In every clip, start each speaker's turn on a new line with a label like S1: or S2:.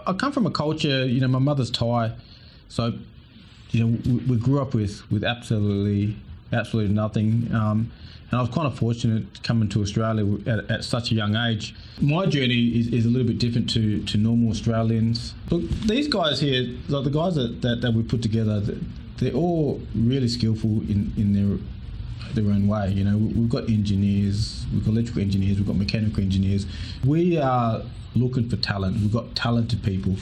S1: I come from a culture, my mother's Thai, so we grew up with absolutely nothing. And I was kind of fortunate coming to Australia at such a young age. My journey is a little bit different to normal Australians. Look, these guys here, like the guys that we put together, they're all really skillful in their own way. We've got engineers, we've got electrical engineers, we've got mechanical engineers. We are looking for talent. We've got talented people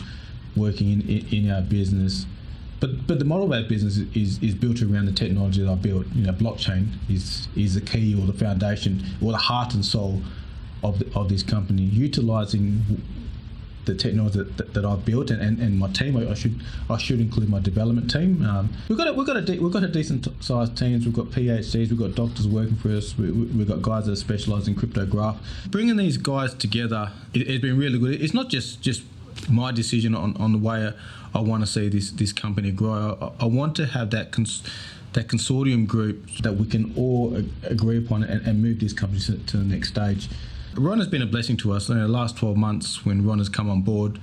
S1: working in our business. But the model of our business is built around the technology that I built. Blockchain is the key or the foundation or the heart and soul of this company. Utilising the technology that I've built and my team. I should include my development team. We've got a decent sized teams. We've got PhDs. We've got doctors working for us. We've got guys that specialise in cryptograph. Bringing these guys together, it's been really good. It's not just my decision on the way I want to see this company grow. I want to have that consortium group that we can all agree upon and move this company to the next stage. Ron has been a blessing to us. In the last 12 months, when Ron has come on board,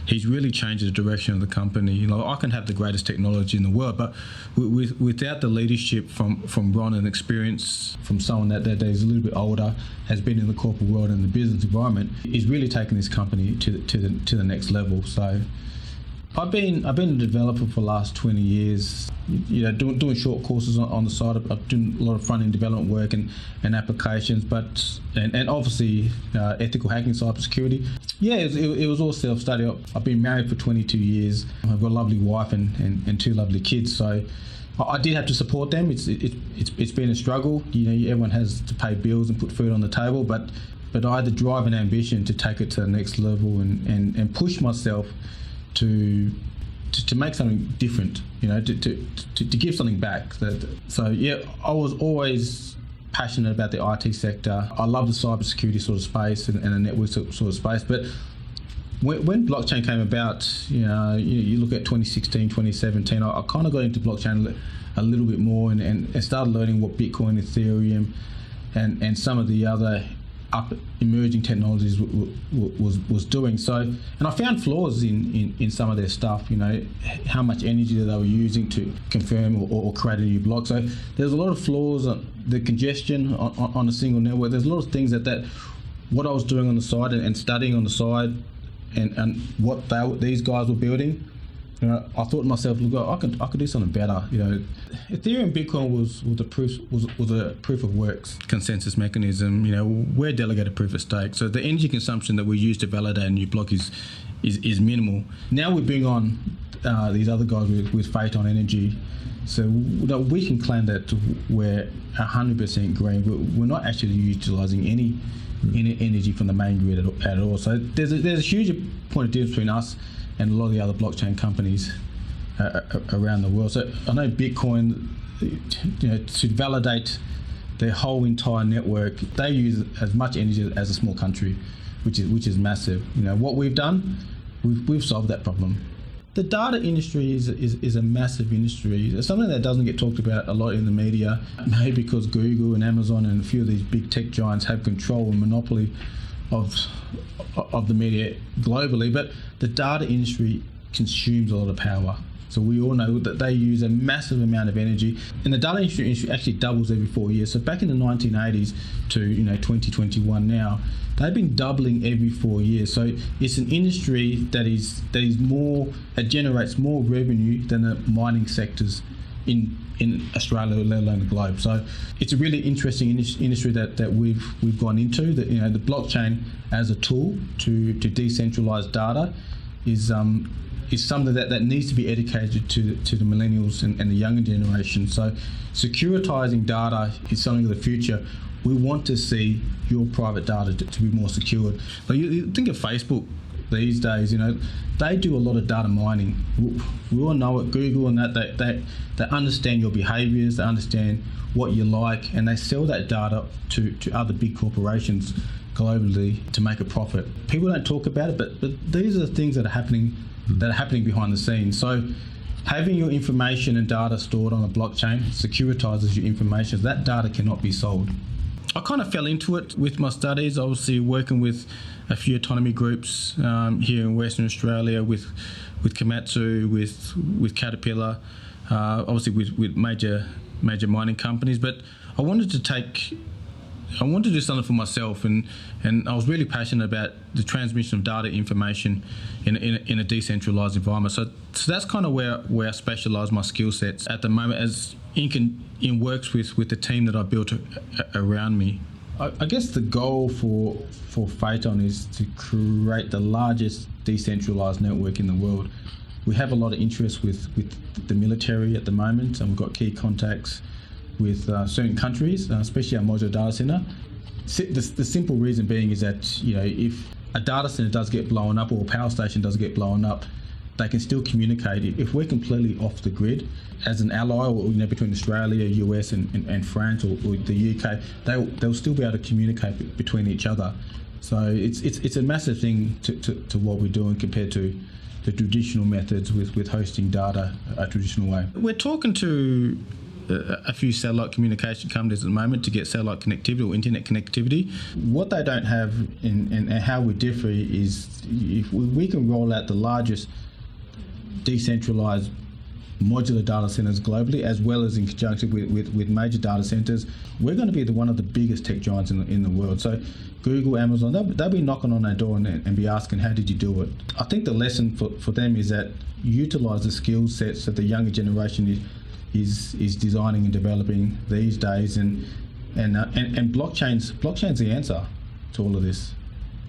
S1: he's really changed the direction of the company. I can have the greatest technology in the world, but without the leadership from Ron and experience from someone that is a little bit older, has been in the corporate world and the business environment, is really taking this company to the next level. So I've been a developer for the last 20 years, doing short courses on the side. I've done a lot of front-end development work and applications, and obviously ethical hacking, cybersecurity. Yeah, it was all self-study. I've been married for 22 years. I've got a lovely wife and two lovely kids, so I did have to support them. It's been a struggle. Everyone has to pay bills and put food on the table, but I had the drive and ambition to take it to the next level and push myself to make something different, to give something back. So yeah, I was always passionate about the IT sector. I love the cybersecurity sort of space and the network sort of space. But when blockchain came about, you look at 2016, 2017, I kind of got into blockchain a little bit more and started learning what Bitcoin, Ethereum, and some of the other emerging technologies was doing. So, and I found flaws in some of their stuff, how much energy that they were using to confirm or create a new block. So there's a lot of flaws, the congestion on a single network. There's a lot of things that what I was doing on the side and studying on the side and what these guys were building. I thought to myself, look, I could do something better. Ethereum and Bitcoin was a proof of works consensus mechanism. We're delegated proof of stake, so the energy consumption that we use to validate a new block is minimal. Now we bring on these other guys with Phaeton Energy, so we can claim that we're 100% green. We're not actually utilising any energy from the main grid at all. So there's a huge point of difference between us and a lot of the other blockchain companies around the world. So I know Bitcoin, to validate their whole entire network, they use as much energy as a small country, which is massive. What we've done, we've solved that problem. The data industry is a massive industry. It's something that doesn't get talked about a lot in the media, maybe because Google and Amazon and a few of these big tech giants have control and monopoly of the media globally, but the data industry consumes a lot of power. So we all know that they use a massive amount of energy, and the data industry actually doubles every 4 years. So back in the 1980s to 2021 now, they've been doubling every 4 years. So it's an industry that generates more revenue than the mining sectors in Australia, let alone the globe. So it's a really interesting industry that we've gone into. That the blockchain as a tool to decentralize data is something that needs to be educated to the millennials and the younger generation. So securitizing data is something of the future. We want to see your private data to be more secured. Like you think of Facebook these days, they do a lot of data mining. We all know it. Google and that they understand your behaviours, they understand what you like, and they sell that data to other big corporations globally to make a profit. People don't talk about it, but these are the things that are happening behind the scenes. So having your information and data stored on a blockchain securitizes your information. That data cannot be sold. I kind of fell into it with my studies, obviously working with a few autonomy groups here in Western Australia, with Komatsu, with Caterpillar, obviously with major mining companies. But I wanted to do something for myself, and I was really passionate about the transmission of data information in a decentralized environment. So that's kind of where I specialize my skill sets at the moment, as in works with the team that I built around me. I guess the goal for Phaeton is to create the largest decentralized network in the world. We have a lot of interest with the military at the moment, and we've got key contacts with certain countries, especially our modular data center. The simple reason being is that, if a data center does get blown up or a power station does get blown up, they can still communicate. If we're completely off the grid as an ally, or between Australia, US, and France, or the UK, they'll still be able to communicate between each other. So it's a massive thing to what we're doing compared to the traditional methods with hosting data a traditional way. We're talking to a few satellite communication companies at the moment to get satellite connectivity or internet connectivity. What they don't have and how we differ is if we can roll out the largest decentralized modular data centers globally, as well as in conjunction with major data centers, we're going to be one of the biggest tech giants in the world. So Google, Amazon, they'll be knocking on our door and be asking, how did you do it? I think the lesson for them is that utilize the skill sets that the younger generation is designing and developing these days, and blockchain's the answer to all of this.